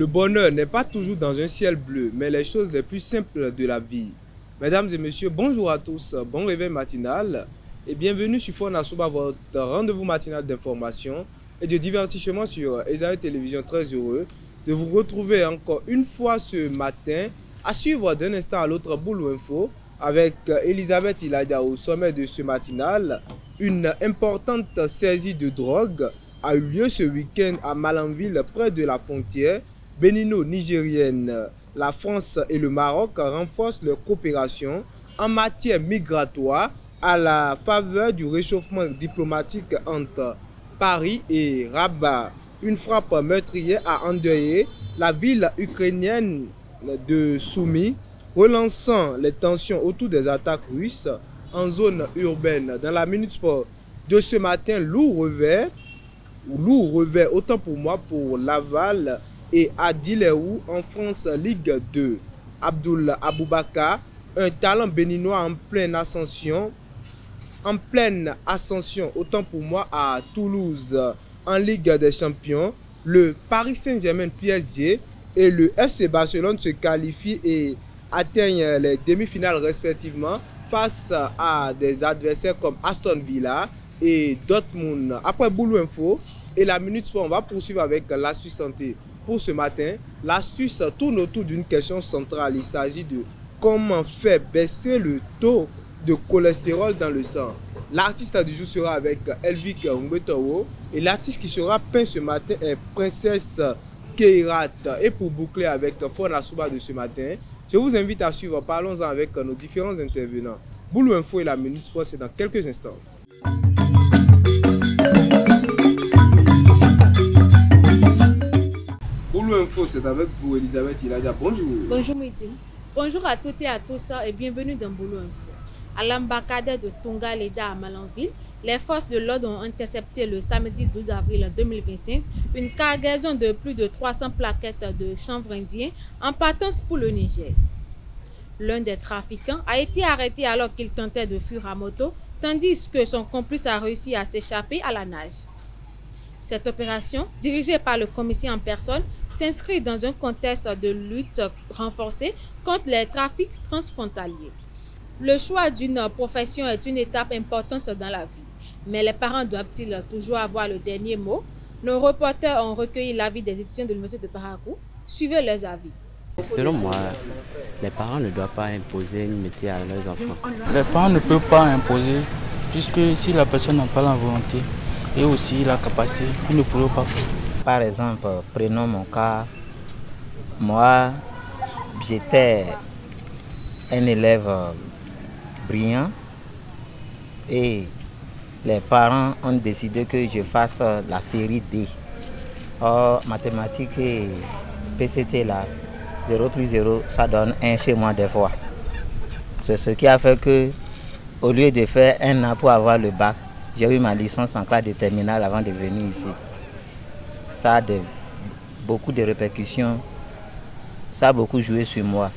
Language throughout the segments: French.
bonheur n'est pas toujours dans un ciel bleu, mais les choses les plus simples de la vie. Mesdames et messieurs, bonjour à tous, bon réveil matinal et bienvenue sur Fona Souba, votre rendez-vous matinal d'information et de divertissement sur Esaïe Télévision. Très heureux de vous retrouver encore une fois ce matin à suivre d'un instant à l'autre Boulou Info avec Elisabeth Iladia au sommet de ce matinal. Une importante saisie de drogue a eu lieu ce week-end à Malanville, près de la frontière bénino-nigérienne. La France et le Maroc renforcent leur coopération en matière migratoire à la faveur du réchauffement diplomatique entre Paris et Rabat. Une frappe meurtrière a endeuillé la ville ukrainienne de Soumy, relançant les tensions autour des attaques russes en zone urbaine. Dans la Minute Sport de ce matin, lourd revers autant pour moi pour Laval et Adileou en France Ligue 2. Abdoul Aboubakar, un talent béninois en pleine ascension autant pour moi à Toulouse en Ligue des Champions. Le Paris Saint-Germain PSG et le FC Barcelone se qualifient et atteignent les demi-finales respectivement face à des adversaires comme Aston Villa et Dortmund. Après Boulou Info et la Minute Sport, on va poursuivre avec l'astuce santé. Pour ce matin, l'astuce tourne autour d'une question centrale. Il s'agit de comment faire baisser le taux de cholestérol dans le sang. L'artiste du jour sera avec Elvik Mbetowo et l'artiste qui sera peint ce matin est Princesse Keirat. Et pour boucler avec Fona Souba de ce matin, je vous invite à suivre, parlons-en avec nos différents intervenants. Boulou Info et la Minute Sport, c'est dans quelques instants. Boulou Info, c'est avec vous, Elisabeth Iladia. Bonjour. Bonjour, Midi. Bonjour à toutes et à tous et bienvenue dans Boulou Info. À l'embacadère de Tonga Leda à Malanville, les forces de l'ordre ont intercepté le samedi 12 avril 2025 une cargaison de plus de 300 plaquettes de chanvre indien en partance pour le Niger. L'un des trafiquants a été arrêté alors qu'il tentait de fuir à moto, tandis que son complice a réussi à s'échapper à la nage. Cette opération, dirigée par le commissaire en personne, s'inscrit dans un contexte de lutte renforcée contre les trafics transfrontaliers. Le choix d'une profession est une étape importante dans la vie. Mais les parents doivent-ils toujours avoir le dernier mot? Nos reporters ont recueilli l'avis des étudiants de l'Université de Parakou. Suivez leurs avis. Selon moi, les parents ne doivent pas imposer un métier à leurs enfants. Les parents ne peuvent pas imposer, puisque si la personne n'a pas la volonté et aussi la capacité, ils ne pourront pas faire. Par exemple, prenons mon cas. Moi, j'étais un élève brillant et les parents ont décidé que je fasse la série D. Or, mathématiques et PCT là, 0 plus 0, ça donne 1 chez moi des fois. C'est ce qui a fait que, au lieu de faire 1 an pour avoir le bac, j'ai eu ma licence en classe de terminale avant de venir ici. Ça a beaucoup de répercussions, ça a beaucoup joué sur moi.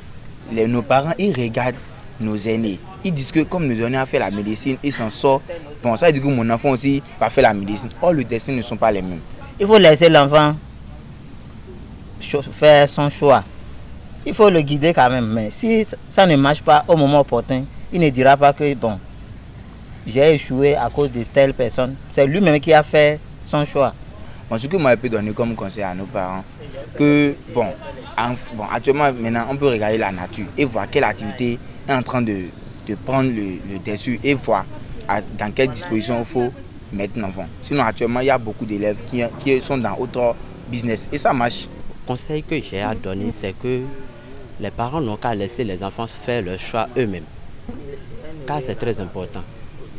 Nos parents, ils regardent nos aînés. Ils disent que comme nos aînés ont fait la médecine, ils s'en sortent. Bon, ça veut dire que mon enfant aussi va faire la médecine. Or, le destin ne sont pas les mêmes. Il faut laisser l'enfant faire son choix. Il faut le guider quand même. Mais si ça ne marche pas au moment opportun, il ne dira pas que bon, j'ai échoué à cause de telle personne. C'est lui-même qui a fait son choix. Bon, ce que moi je peux donner comme conseil à nos parents, que bon, actuellement maintenant on peut regarder la nature et voir quelle activité est en train de prendre le dessus et voir dans quelle disposition il faut mettre l'enfant. Sinon actuellement il y a beaucoup d'élèves qui sont dans autre business et ça marche. Le conseil que j'ai à donner, c'est que les parents n'ont qu'à laisser les enfants faire leur choix eux-mêmes. Car c'est très important.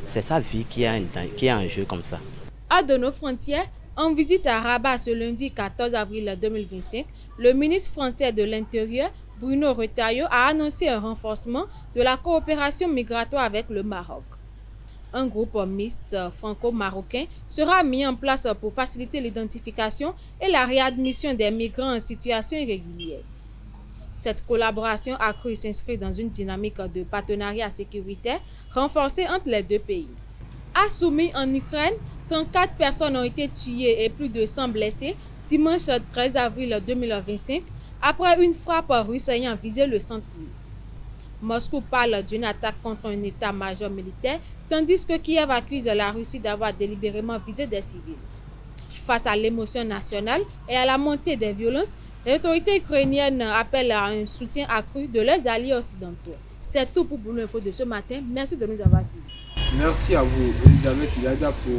C'est sa vie qui est en jeu comme ça. À de nos frontières, en visite à Rabat ce lundi 14 avril 2025, le ministre français de l'Intérieur, Bruno Retailleau, a annoncé un renforcement de la coopération migratoire avec le Maroc. Un groupe mixte franco-marocain sera mis en place pour faciliter l'identification et la réadmission des migrants en situation irrégulière. Cette collaboration accrue s'inscrit dans une dynamique de partenariat sécuritaire renforcée entre les deux pays. À Soumy, en Ukraine, 34 personnes ont été tuées et plus de 100 blessées dimanche 13 avril 2025 après une frappe russe ayant visé le centre-ville. Moscou parle d'une attaque contre un état-major militaire, tandis que Kiev accuse la Russie d'avoir délibérément visé des civils. Face à l'émotion nationale et à la montée des violences, les autorités ukrainiennes appellent à un soutien accru de leurs alliés occidentaux. C'est tout pour Boulot Info de ce matin. Merci de nous avoir suivis. Merci à vous, Elisabeth Ilada, pour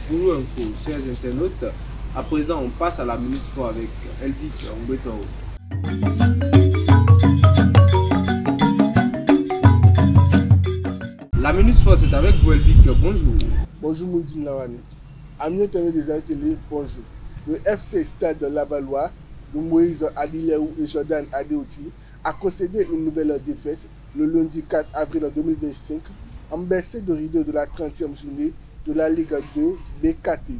Boulot Info, chers internautes. À présent, on passe à la Minute Sport avec Elvic Ngwetao. La Minute Sport, c'est avec vous, Elvic. Bonjour. Bonjour, Moudine Lawani. Amis internautes des arrêts télé, bonjour. Le FC Stade de Lavallois, de Moïse Adileou et Jordan Adeoti, a concédé une nouvelle défaite le lundi 4 avril 2025 en baissée de rideau de la 30e journée de la Ligue 2 BKT.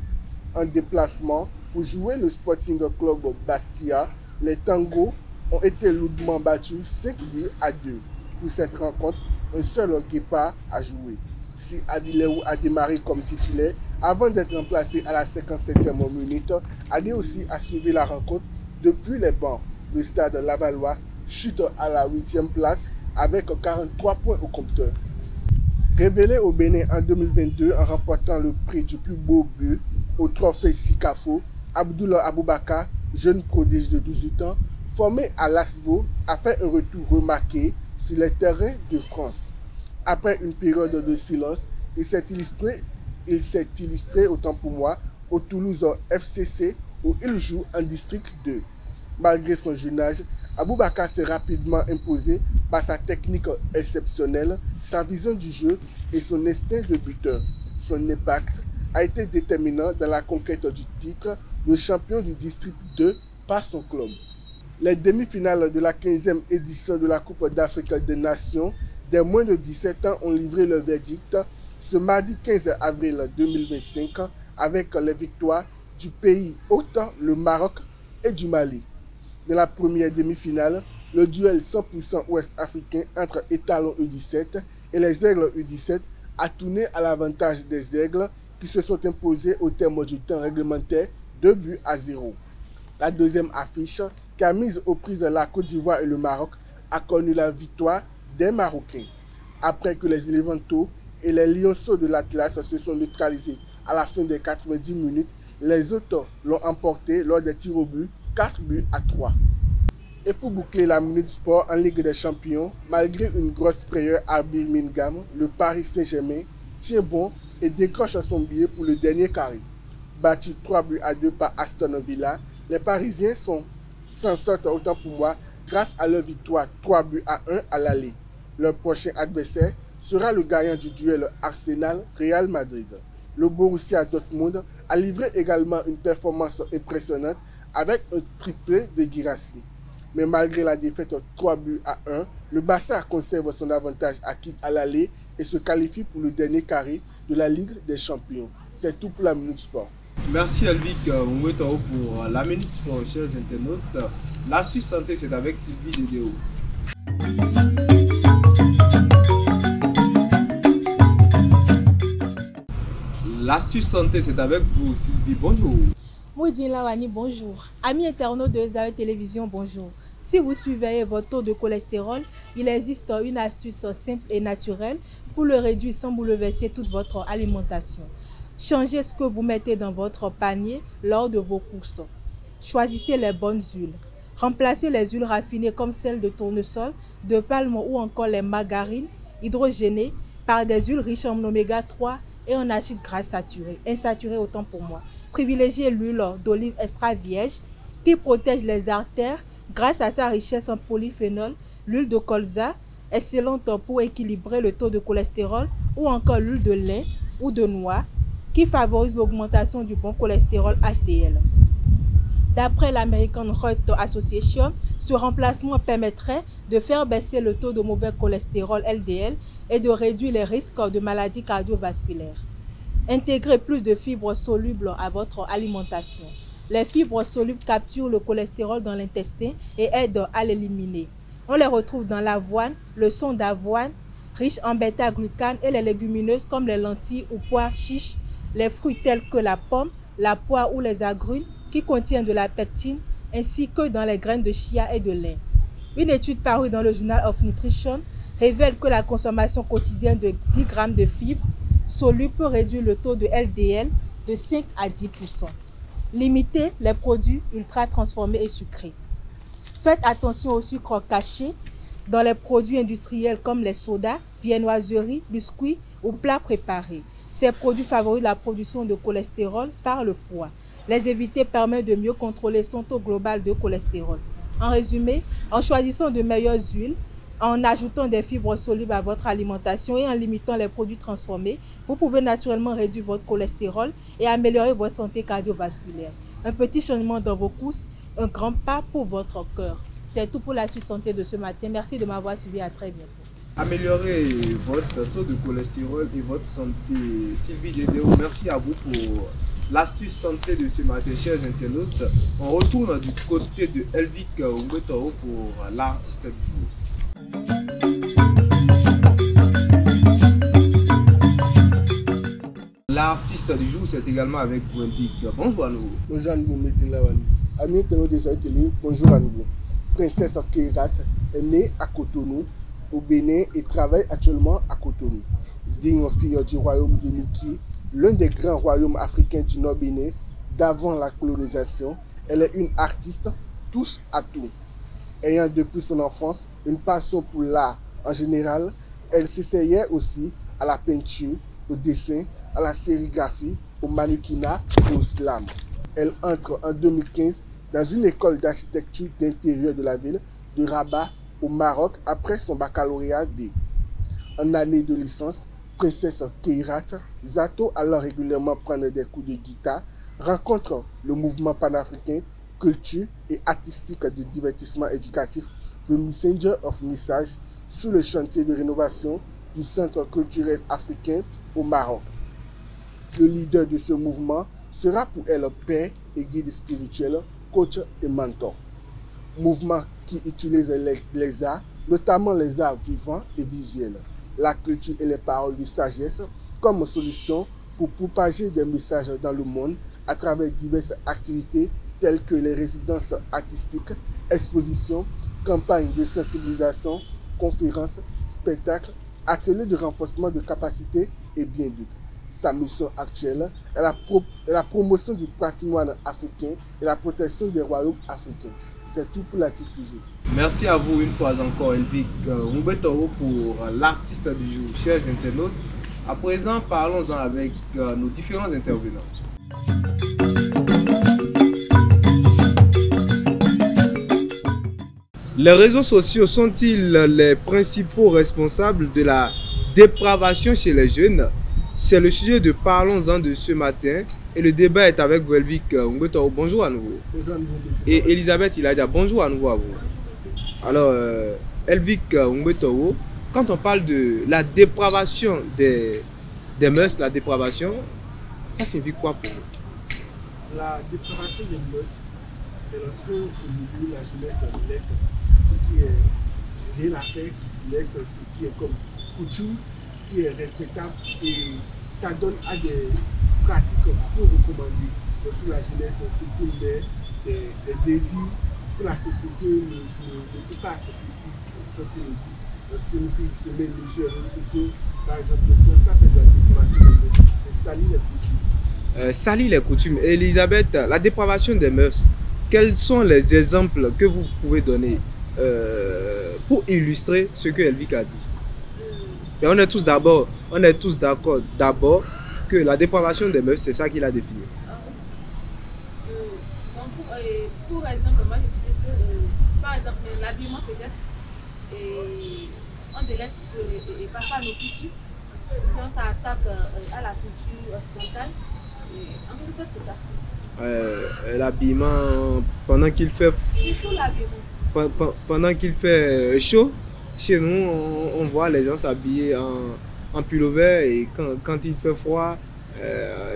En déplacement pour jouer le Sporting Club Bastia, les Tangos ont été lourdement battus 5 buts à 2. Pour cette rencontre, un seul Guépard a joué. Si Adileou a démarré comme titulaire, avant d'être remplacé à la 57e minute, Adé aussi a suivi la rencontre depuis les bancs. Le Stade Lavallois chute à la 8e place avec 43 points au compteur. Révélé au Bénin en 2022 en remportant le prix du plus beau but au trophée Sikafo, Abdoulaye Aboubakar, jeune prodige de 18 ans, formé à Lasvo, a fait un retour remarqué sur les terrains de France. Après une période de silence, il s'est illustré autant pour moi au Toulouse FCC où il joue en District 2. Malgré son jeune âge, Aboubakar s'est rapidement imposé par sa technique exceptionnelle, sa vision du jeu et son instinct de buteur. Son impact a été déterminant dans la conquête du titre de champion du District 2 par son club. Les demi-finales de la 15e édition de la Coupe d'Afrique des Nations des moins de 17 ans ont livré le verdict ce mardi 15 avril 2025 avec les victoires du pays hôte, le Maroc et du Mali. Dans la première demi-finale, le duel 100% ouest-africain entre Étalons U17 et les Aigles U17 a tourné à l'avantage des Aigles qui se sont imposés au terme du temps réglementaire 2 buts à 0. La deuxième affiche, qui a mis aux prises la Côte d'Ivoire et le Maroc, a connu la victoire des Marocains. Après que les Éléphantaux et les Lionceaux de l'Atlas se sont neutralisés à la fin des 90 minutes, les autres l'ont emporté lors des tirs au but, 4 buts à 3. Et pour boucler la Minute Sport en Ligue des Champions, malgré une grosse frayeur à Birmingham, le Paris Saint-Germain tient bon et décroche son billet pour le dernier carré. Battu 3 buts à 2 par Aston Villa, les Parisiens s'en sortent autant pour moi grâce à leur victoire 3 buts à 1 à l'aller. Leur prochain adversaire sera le gagnant du duel Arsenal-Real Madrid. Le Borussia Dortmund a livré également une performance impressionnante avec un triplé de Guirassy. Mais malgré la défaite 3 buts à 1, le Barça conserve son avantage acquis à l'aller et se qualifie pour le dernier carré de la Ligue des Champions. C'est tout pour la Minute Sport. Merci Elvic Ngwetao pour la Minute Sport, chers internautes. L'astuce santé, c'est avec Sylvie Dédéo. L'astuce santé, c'est avec vous, Sylvie. Bonjour. Moudine Lawani, bonjour. Amis internautes de Zaïre Télévision, bonjour. Si vous suivez votre taux de cholestérol, il existe une astuce simple et naturelle pour le réduire sans bouleverser toute votre alimentation. Changez ce que vous mettez dans votre panier lors de vos courses. Choisissez les bonnes huiles. Remplacez les huiles raffinées comme celles de tournesol, de palme ou encore les margarines hydrogénées par des huiles riches en oméga 3 et en acides gras saturés, insaturés autant pour moi. Privilégiez l'huile d'olive extra vierge qui protège les artères grâce à sa richesse en polyphénol. L'huile de colza, excellente pour équilibrer le taux de cholestérol, ou encore l'huile de lin ou de noix qui favorise l'augmentation du bon cholestérol HDL. D'après l'American Heart Association, ce remplacement permettrait de faire baisser le taux de mauvais cholestérol LDL et de réduire les risques de maladies cardiovasculaires. Intégrez plus de fibres solubles à votre alimentation. Les fibres solubles capturent le cholestérol dans l'intestin et aident à l'éliminer. On les retrouve dans l'avoine, le son d'avoine, riche en bêta-glucane et les légumineuses comme les lentilles ou pois chiches, les fruits tels que la pomme, la poire ou les agrumes qui contiennent de la pectine, ainsi que dans les graines de chia et de lin. Une étude parue dans le Journal of Nutrition révèle que la consommation quotidienne de 10 grammes de fibres solubles peut réduire le taux de LDL de 5 à 10%. Limitez les produits ultra transformés et sucrés. Faites attention au sucre caché dans les produits industriels comme les sodas, viennoiseries, biscuits ou plats préparés. Ces produits favorisent la production de cholestérol par le foie. Les éviter permet de mieux contrôler son taux global de cholestérol. En résumé, en choisissant de meilleures huiles, en ajoutant des fibres solubles à votre alimentation et en limitant les produits transformés, vous pouvez naturellement réduire votre cholestérol et améliorer votre santé cardiovasculaire. Un petit changement dans vos courses, un grand pas pour votre cœur. C'est tout pour la Suisse Santé de ce matin. Merci de m'avoir suivi. À très bientôt. Améliorer votre taux de cholestérol et votre santé. Sylvie Gédéo, merci à vous pour l'astuce santé de ce matin, chers internautes. On retourne du côté de Elvic Umbetao pour l'artiste du jour. L'artiste du jour, c'est également avec Elvic. Bonjour à nouveau. Bonjour à nouveau, Métilawani. Amis internautes des télé, bonjour à nouveau. Princesse Keirat est née à Cotonou, au Bénin, et travaille actuellement à Cotonou. Digne fille du royaume de Niki, l'un des grands royaumes africains du Nord Bénin d'avant la colonisation, elle est une artiste touche à tout. Ayant depuis son enfance une passion pour l'art en général, elle s'essayait aussi à la peinture, au dessin, à la sérigraphie, au mannequinat et au slam. Elle entre en 2015 dans une école d'architecture d'intérieur de la ville de Rabat au Maroc après son baccalauréat D. En année de licence, Princesse Keirat Zato allant régulièrement prendre des cours de guitare, rencontre le mouvement panafricain, culture et artistique de divertissement éducatif The Messenger of Message sur le chantier de rénovation du Centre culturel africain au Maroc. Le leader de ce mouvement sera pour elle père et guide spirituel, coach et mentor. Mouvement qui utilise les arts, notamment les arts vivants et visuels, la culture et les paroles de sagesse comme solution pour propager des messages dans le monde à travers diverses activités telles que les résidences artistiques, expositions, campagnes de sensibilisation, conférences, spectacles, ateliers de renforcement de capacités et bien d'autres. Sa mission actuelle est la promotion du patrimoine africain et la protection des royaumes africains. C'est tout pour l'artiste du jour. Merci à vous une fois encore, Elvic Umbetao, pour l'artiste du jour. Chers internautes, à présent, parlons-en avec nos différents intervenants. Les réseaux sociaux sont-ils les principaux responsables de la dépravation chez les jeunes? C'est le sujet de Parlons-en de ce matin et le débat est avec vous, Elvic Umbetao. Bonjour à nouveau. Bonjour à nouveau. Et Elisabeth Iladia, bonjour à nouveau à vous. Alors, Elvic Umbetao, quand on parle de la dépravation des mœurs, la dépravation, ça signifie quoi pour vous? La dépravation des mœurs, c'est lorsque aujourd'hui la jeunesse laisse ce qui est rien à faire, laisse ce qui est comme coutume, ce qui est respectable, et ça donne à des pratiques peu recommandées. Lorsque la jeunesse surtout des désirs que la société ne peut pas accepter ici. Lorsque nous se met sur les réseaux sociaux, par exemple, ça c'est de la dépravation des mœurs, et salir les coutumes. Salir les coutumes. Elisabeth, la dépravation des mœurs, quels sont les exemples que vous pouvez donner pour illustrer ce que Elvic a dit? Et on est tous d'accord d'abord que la dépravation des mœurs, c'est ça qu'il a défini. Pour exemple, moi je disais que, par exemple, l'habillement peut-être, on délaisse parfois nos coutumes, puis on s'attaque à la culture occidentale. En quelque sorte, c'est ça. L'habillement, pendant qu'il fait... Surtout l'habillement. Pendant qu'il fait chaud, chez nous, on voit les gens s'habiller en pullover et quand il fait froid,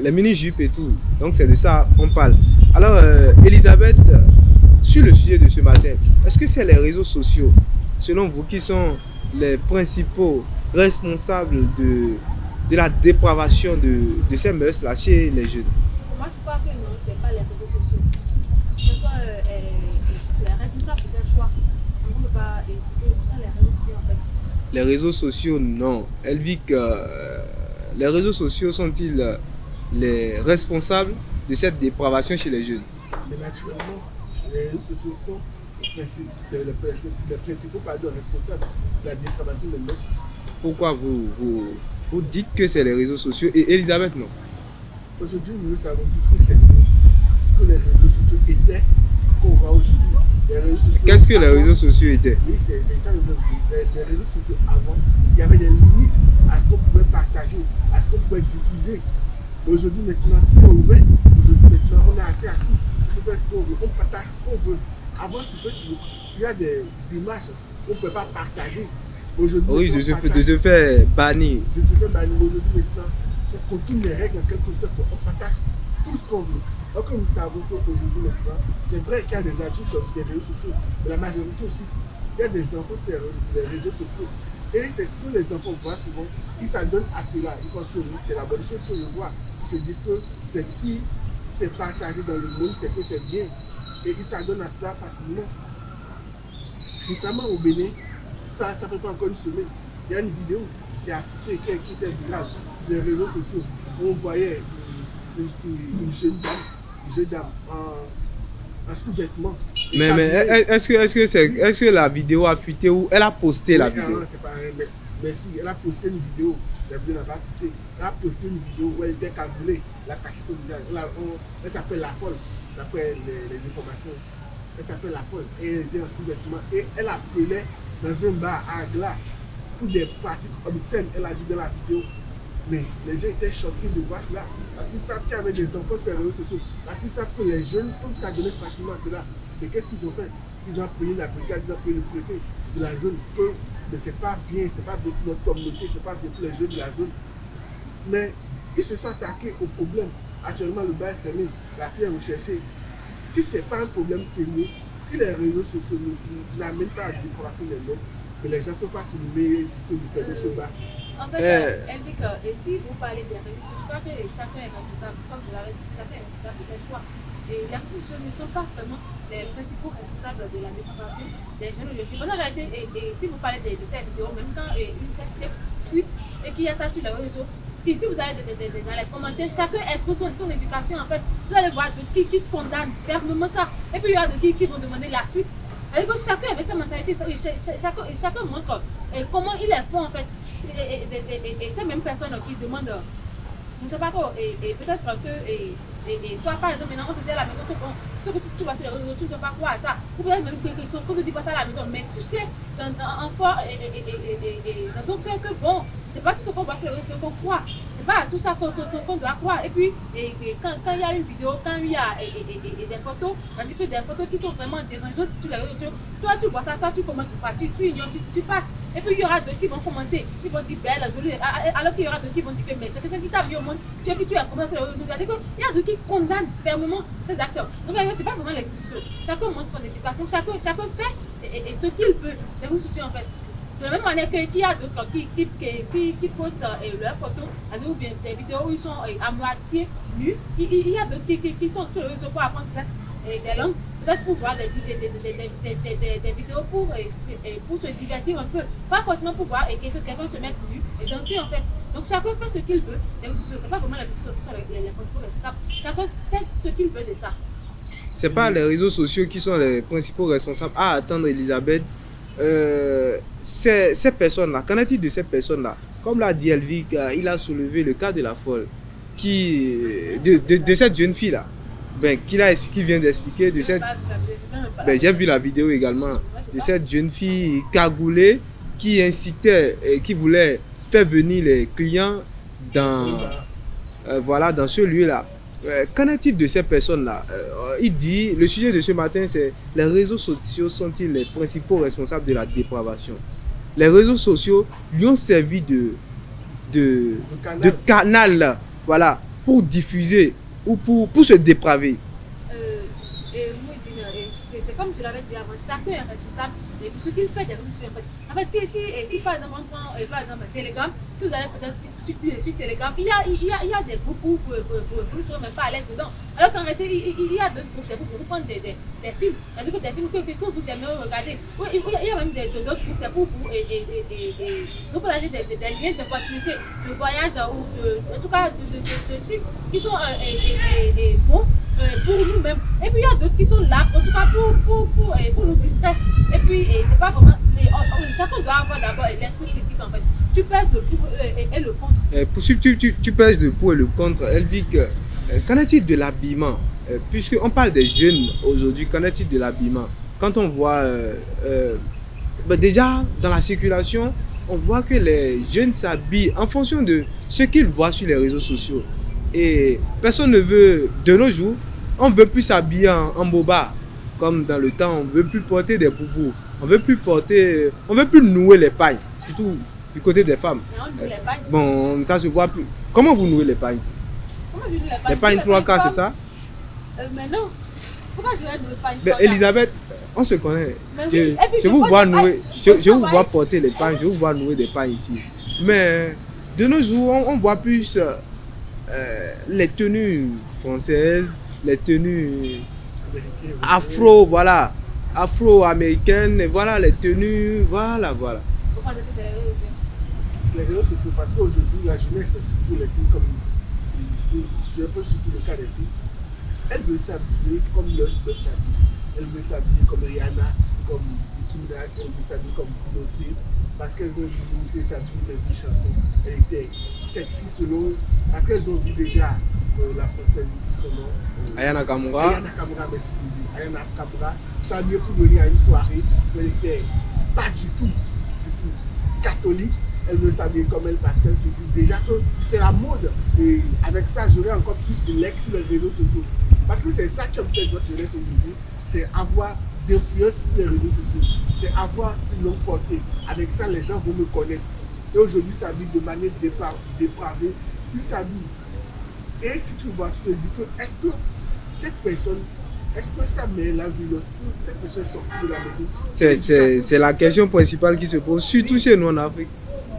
les mini-jupes et tout. Donc c'est de ça qu'on parle. Alors, Elisabeth, sur le sujet de ce matin, est-ce que c'est les réseaux sociaux, selon vous, qui sont les principaux responsables de la dépravation de ces mœurs-là chez les jeunes? Moi, je crois que non, ce n'est pas les réseaux sociaux. Chacun est responsable de ses choix. On ne peut pas étiqueter ce sont les réseaux sociaux en fait. Les réseaux sociaux, non. Elle vit que les réseaux sociaux sont-ils les responsables de cette dépravation chez les jeunes? Mais naturellement, les réseaux sociaux sont les principaux responsables de la dépravation des mœurs. Pourquoi vous dites que c'est les réseaux sociaux et Elisabeth non? Aujourd'hui, nous savons tous que c'est ce que les réseaux sociaux étaient qu'on voit aujourd'hui. Qu'est-ce que les réseaux sociaux étaient? Oui, c'est ça le même. Les réseaux sociaux avant, il y avait des limites à ce qu'on pouvait partager, à ce qu'on pouvait diffuser. Aujourd'hui, maintenant, tout est ouvert. Aujourd'hui, maintenant, on a accès à tout. On peut faire ce qu'on veut, on partage ce qu'on veut. Avant, sur Facebook, il y a des images qu'on ne peut pas partager. Oui, de te faire bannir. De te faire bannir. Aujourd'hui, maintenant, on contourne les règles en quelque sorte. On partage tout ce qu'on veut. Donc, nous savons qu'aujourd'hui, maintenant, c'est vrai qu'il y a des adultes sur les réseaux sociaux, mais la majorité aussi, il y a des enfants sur les réseaux sociaux. Et c'est ce que les enfants voient souvent, ils s'adonnent à cela. Ils pensent que oui, c'est la bonne chose que je vois. Ils se disent que si c'est partagé dans le monde, c'est que c'est bien. Et ils s'adonnent à cela facilement. Récemment au Bénin, ça fait pas encore une semaine, il y a une vidéo qui était virale sur les réseaux sociaux où on voyait une jeune dame en sous-vêtements. Mais est-ce que la vidéo a fuité ou elle a posté la vidéo? Non, c'est pas rien. Mais si, elle a posté une vidéo, la vidéo n'a pas fuité. Elle a posté une vidéo où elle était cagoulée, elle a caché son visage. Elle s'appelle La Folle, d'après les informations. Elle s'appelle La Folle et elle était en sous-vêtements. Et elle appelait dans un bar à Agla pour des pratiques obscènes, elle a dit dans la vidéo. Mais les gens étaient choqués de voir cela. Parce qu'ils savent qu'il y avait des enfants sur les réseaux sociaux. Parce qu'ils savent que les jeunes peuvent s'adonner facilement à cela. Mais qu'est-ce qu'ils ont fait? Ils ont payé la brigade, ils ont payé le préfet de la zone. Mais c'est pas bien, c'est pas bien pour notre communauté, c'est pas bien pour les jeunes de la zone. Mais ils se sont attaqués au problème. Actuellement, le bar est fermé, la fille est recherchée. Si ce n'est pas un problème sérieux, si les réseaux sociaux n'amènent pas à la décoration des mœurs, mais les gens ne peuvent pas se nommer du fait de ce bar. En fait, elle dit que si vous parlez des réseaux sociaux, je crois que chacun est responsable, comme vous l'avez dit, chacun est responsable de ses choix. Et les réseaux sociaux ne sont pas vraiment les principaux responsables de la dépravation des jeunes aujourd'hui. En réalité, si vous parlez de ces vidéos, même quand une sextape tweet et qu'il y a ça sur les réseaux sociaux, si vous allez dans les commentaires, chacun expose son éducation en fait. Vous allez voir de qui condamne fermement ça. Et puis il y a de qui vont demander la suite. C'est-à-dire que chacun avait sa mentalité, chacun montre comment il est fort en fait. Et ces mêmes personnes qui demandent, je ne sais pas quoi, et peut-être que toi par exemple, maintenant on te dit à la maison que bon, ce que tu vas sur les réseaux, tu ne peux pas croire à ça. Ou peut-être même qu'on te dit pas ça à la maison, mais tu sais, en fort dans ton cœur que bon, c'est pas tout ce qu'on voit sur les réseaux qu'on croit. C'est pas tout ça qu'on doit croire. Et puis, quand il y a une vidéo, quand il y a des photos, tandis que des photos qui sont vraiment dérangeantes sur les réseaux sociaux, toi tu vois ça, toi tu commentes pas, tu ignores, tu passes. Et puis il y aura d'autres qui vont commenter, qui vont dire belle, jolie, alors qu'il y aura d'autres qui vont dire que mais c'est quelqu'un qui t'a mis au monde, tu es comment sur les réseaux sociaux. Il y a d'autres qui condamnent fermement ces acteurs. Donc c'est pas vraiment les réseaux sociaux. Chacun montre son éducation, chacun fait ce qu'il peut. Les réseaux sociaux en fait. De la même manière qu'il y a d'autres qui postent leurs photos ou bien des vidéos où ils sont à moitié nus, il y a d'autres qui sont sur le réseau pour apprendre des langues, peut-être pour voir des vidéos pour se divertir un peu, pas forcément pour voir quelqu'un se mettre nu et danser en fait. Donc chacun fait ce qu'il veut. C'est pas vraiment les réseaux qui sont les principaux responsables. Chacun fait ce qu'il veut de ça. C'est pas les réseaux sociaux qui sont les principaux responsables. À attendre, Elisabeth. Ces personnes-là, qu'en est-il de ces personnes-là? Comme l'a dit Elvic, il a soulevé le cas de La Folle, de cette jeune fille-là, qui vient d'expliquer, de cette... j'ai vu la vidéo également, de cette jeune fille cagoulée qui incitait et qui voulait faire venir les clients dans ce lieu-là. Qu'en est-il de ces personnes-là? Il dit, le sujet de ce matin, c'est les réseaux sociaux sont-ils les principaux responsables de la dépravation? Les réseaux sociaux lui ont servi de canal, voilà, pour diffuser ou pour se dépraver. C'est c'est comme je l'avais dit avant, chacun est responsable de ce qu'il fait des réseaux sociaux. En fait, si par exemple on prend par exemple Telegram, si vous allez peut-être sur Telegram, il y a des groupes où vous ne serez même pas à l'aise dedans. Alors qu'en réalité, il y a d'autres groupes, c'est pour vous prendre des films. C'est-à-dire que des films que vous aimez regarder. Il y a même d'autres groupes, c'est pour vous partager des liens d'opportunité, de voyage ou en tout cas de trucs qui sont bons pour nous-mêmes. Et puis il y a d'autres qui sont là, en tout cas pour nous distraire. Et puis c'est pas vraiment. Chacun doit avoir d'abord l'esprit critique en fait. Tu pèses le pour et le contre. Tu pèses le pour et le contre. Elvic, qu'en est-il de l'habillement? Puisqu'on parle des jeunes aujourd'hui, qu'en est-il de l'habillement? Quand on voit déjà dans la circulation, on voit que les jeunes s'habillent en fonction de ce qu'ils voient sur les réseaux sociaux. Et personne ne veut, de nos jours, on ne veut plus s'habiller en boba. Comme dans le temps, on ne veut plus porter des boubous. On ne veut plus nouer les pailles, surtout du côté des femmes. Bon, ça se voit plus. Comment vous nouez les pailles? Les pailles 3K, c'est ça? Mais non. Pourquoi je vais nouer les pailles? Elisabeth, on se connaît. Je vous vois nouer, je vous vois porter les pailles, je vous vois nouer des pailles ici. Mais de nos jours, on voit plus les tenues françaises, les tenues afro, voilà, afro-américaines, voilà les tenues, voilà. Pourquoi c'est les réseaux sociaux? C'est les réseaux sociaux parce qu'aujourd'hui, la jeunesse, surtout les filles, comme je vais prendre surtout le cas des filles, elles veulent s'habiller comme l'autre veut s'habiller. Elles veulent s'habiller comme Rihanna, comme Nicki Minaj, elles veulent s'habiller comme Beyoncé, parce qu'elles ont vu Beyoncé s'habiller dans une chanson. Elle était sexy selon, parce qu'elles ont vu déjà la française son nom. Ayana Kamura. Ayana Kamura, merci beaucoup. Ayana Kamura s'habillait pour venir à une soirée, mais elle n'était pas du tout catholique. Elle veut s'habiller comme elle parce qu'elle se dit déjà que c'est la mode. Et avec ça, j'aurais encore plus de likes sur les réseaux sociaux. Parce que c'est ça qui obsède votre jeunesse aujourd'hui, c'est avoir d'influence sur les réseaux sociaux. C'est avoir une longue portée. Avec ça, les gens vont me connaître. Et aujourd'hui, ça s'habille de manière dépravée. Ils s'habillent. Et si tu vois, tu te dis que est-ce que cette personne, est-ce que sa mère l'a vu lorsque cette personne sort de la maison? C'est la question principale qui se pose, surtout chez nous en Afrique.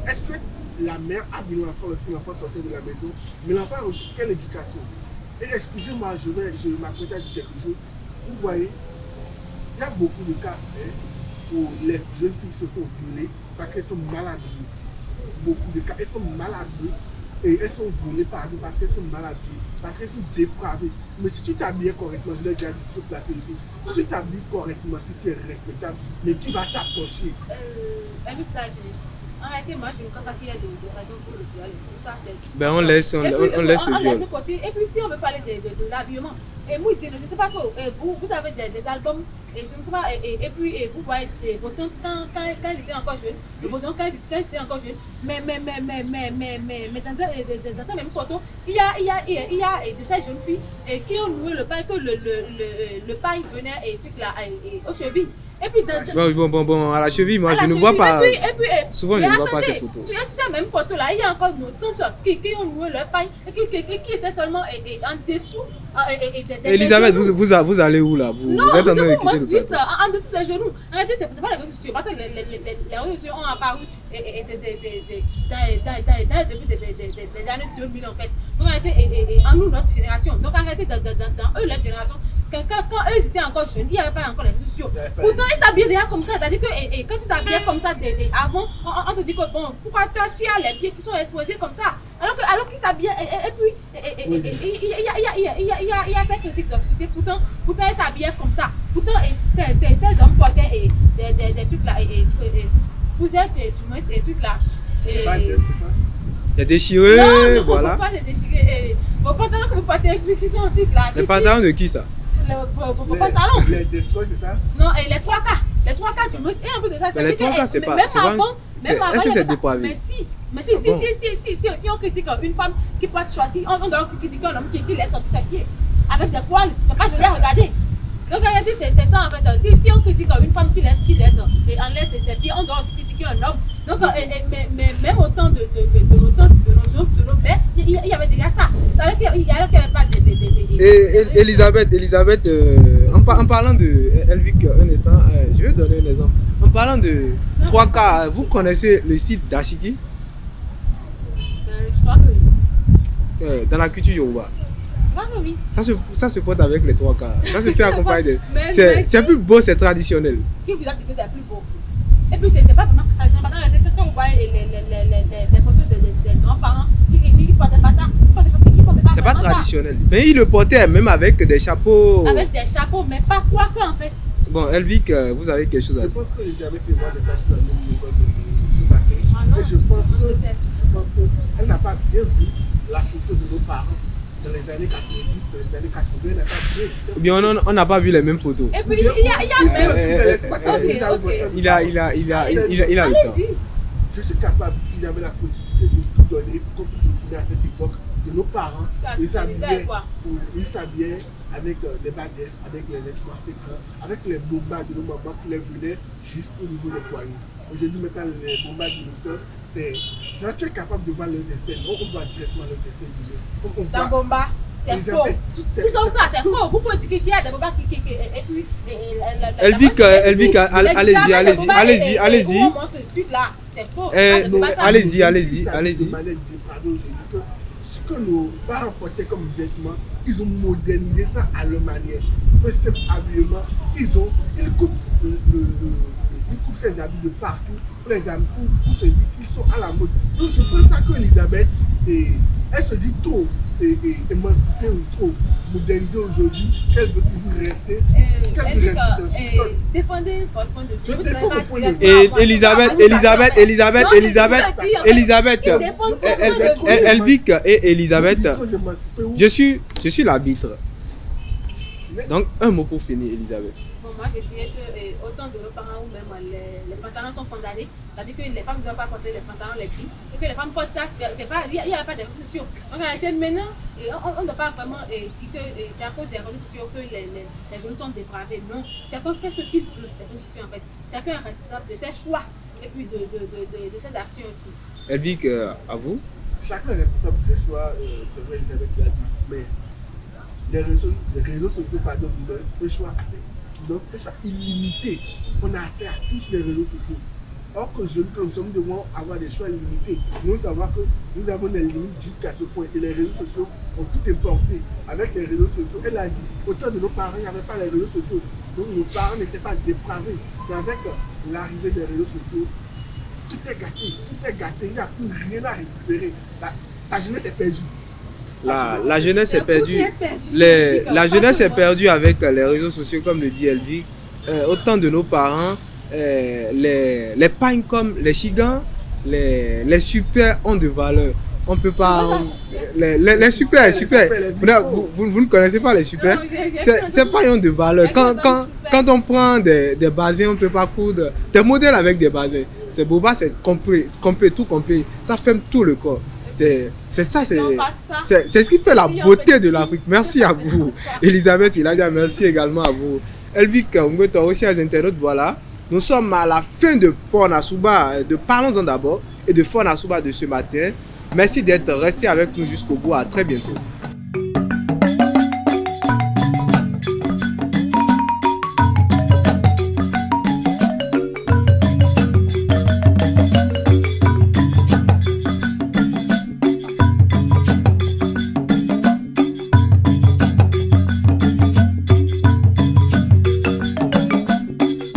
Est-ce que la mère a vu l'enfant lorsque l'enfant sortait de la maison? Mais l'enfant a reçu quelle éducation? Et excusez-moi, je m'apprête à dire quelque chose. Vous voyez, il y a beaucoup de cas où les jeunes filles se font violer parce qu'elles sont mal habillées. Beaucoup de cas, elles sont mal habillées. Et elles sont violées par nous parce qu'elles sont mal habillées, parce qu'elles sont dépravées. Mais si tu t'habilles correctement, je l'ai déjà dit sur le plateau ici, si tu t'habilles correctement, si tu es respectable, mais qui va t'approcher? En réalité, moi, je ne crois pas qu'il y ait de raison pour le viol. Tout ça, c'est. Ben, on laisse le viol. Côté. Et puis, si on veut parler de l'habillement, et moi, je ne sais pas que vous avez des albums, et je ne sais pas, et puis vous voyez vos tantes quand ils étaient encore jeunes, vos oncles quand ils étaient encore jeunes, mais dans cette même photo, il y a de ces jeunes filles qui ont noué le paille, que le paille venait et truc là, aux chevilles. Et puis bon, à la cheville, moi je ne vois pas. Souvent, je ne vois pas ces photos. Sur cette même photo là, il y a encore nos tantes qui ont noué leur paille et qui étaient seulement en dessous. Elisabeth, vous allez où là? Vous êtes en train de quitter le juste en dessous des genoux. En réalité, c'est pas les réseaux sociaux. Parce que les réseaux sociaux ont apparu depuis des années 2000 en fait. Donc, en nous, notre génération. Donc, en réalité, dans eux, leur génération, quand eux ils étaient encore jeunes, il n'y avait pas encore les réseaux sociaux. Pourtant, ils s'habillaient déjà comme ça. C'est-à-dire que quand tu t'habillais comme ça avant, on te dit que bon, pourquoi toi tu as les pieds qui sont exposés comme ça? Alors qu'ils s'habillaient, et puis il y a cette critique de la société. Pourtant ils s'habillaient comme ça. Pourtant, ces hommes portaient des trucs là, vous êtes du moins ces trucs là. Il y a déchiré, non, voilà. Pas déchiré. Vos pantalons que vous portez avec lui qui sont trucs là. Les pantalons de qui ça? Vos pantalons. Les destroy, c'est ça? Non, et les 3K. Les 3K, tu me et un peu de ça. Mais les 3K, c'est pas. Est-ce que c'est dépravé? Mais si on critique une femme qui porte shorty, on doit aussi critiquer un homme qui laisse sortir ses pieds avec des poils. C'est pas joli à regarder. Donc, regardez, c'est ça en fait. Si on critique une femme qui laisse et enlève ses pieds, on doit aussi critiquer un homme. Donc, mais même au temps de nos tantes, de nos mères, il y avait déjà ça. Ça veut dire qu'il n'y avait pas de. Et Elisabeth, en parlant de Elvic, un instant, je vais donner un exemple. En parlant de 3K, vous connaissez le site d'Ashiki? Je crois que oui. Dans la culture Yoruba. Oui. Ça se porte avec les 3K. Ça se fait accompagner de. C'est plus beau, c'est traditionnel. Qui vous a dit que c'est plus beau? Et puis, c'est pas vraiment traditionnel. Quand vous voyez les photos des grands-parents, ils ne portaient pas ça. C'est pas traditionnel. Mais ils le portaient même avec des chapeaux. Avec des chapeaux, mais pas 3K en fait. Bon, Elvic, vous avez quelque chose à dire? Je pense que Elisabeth et moi dépassent le même niveau de ce matin. Et je pense qu'elle n'a pas bien vu la photo de nos parents. Dans les années 90, dans les années 80, elle n'a pas bien vu ça. Ou bien on n'a pas vu les mêmes photos. Et puis il y a même. Il a le temps. Je suis capable, si j'avais la possibilité de tout donner pour qu'on puisse retrouver à cette époque de nos parents. Ils s'habillaient avec les baguettes, avec les vêtements séquents, avec les bombas de nos mamans qui les venaient jusqu'au niveau des poignets. Aujourd'hui, maintenant, les bombas de nos soeurs, tu es capable de voir leurs essais. On voit directement leurs essais. Dans bomba, c'est faux. Tout ça, c'est faux. Vous pouvez dire qu'il y a des bombas qui. Et puis. Elvic, allez-y. C'est faux. Allez-y. Ce que nos parents portaient comme vêtements, ils ont modernisé ça à leur manière. Un simple habillement, ils coupent ces habits de partout pour les habits pour se dire qu'ils sont à la mode. Donc je pense pas qu'Elisabeth, elle se dit trop émancipée ou trop modernisée aujourd'hui, qu'elle veut toujours rester. Qu'elle veut rester dans ce temps. Défendez votre point de vue. Je défends mon point de vue. Et Elvic et Elisabeth, je suis l'arbitre. Donc un mot pour finir, Elisabeth. Bon, moi je dirais que autant de nos parents ou même les pantalons sont condamnés, c'est-à-dire que les femmes ne doivent pas porter les pantalons, les jeans, et que les femmes portent ça, il n'y a pas de réseaux sociaux. Donc en réalité maintenant, on ne doit pas vraiment dire que c'est à cause des réseaux sociaux que les jeunes sont dépravés. Non, chacun fait ce qu'il veut des réseaux sociaux en fait. Chacun est responsable de ses choix et puis de ses actions aussi. Elvic, à vous? Chacun est responsable de ses choix, c'est vrai, Elisabeth l'a dit, mais les réseaux sociaux donnent un choix illimité. On a accès à tous les réseaux sociaux. Or que jeunes comme nous devons avoir des choix limités. Nous savons que nous avons des limites jusqu'à ce point. Et les réseaux sociaux ont tout importé. Avec les réseaux sociaux, elle a dit, autant de nos parents, il n'y avait pas les réseaux sociaux. Donc nos parents n'étaient pas dépravés. Mais avec l'arrivée des réseaux sociaux, tout est gâté, il n'y a plus rien à récupérer. La jeunesse est perdue. La jeunesse est perdue. La jeunesse est perdue avec les réseaux sociaux, comme le dit Elvic. Autant de nos parents, les pagnes comme les chigans, les super ont de valeur. On peut pas. Les super. Vous ne connaissez pas les super. C'est pas ont de valeur. Quand on prend des basins, on ne peut pas coudre. Des modèles avec des basins. C'est boba, c'est complet, tout complet. Ça ferme tout le corps. C'est ça, c'est ce qui fait la beauté de l'Afrique. Merci à vous, Elisabeth Iladia, merci également à vous. Elvic, aussi aux internautes, voilà. Nous sommes à la fin de Fonasuba, de Parlons-en d'abord, et de Fonasuba de ce matin. Merci d'être resté avec nous jusqu'au bout. À très bientôt.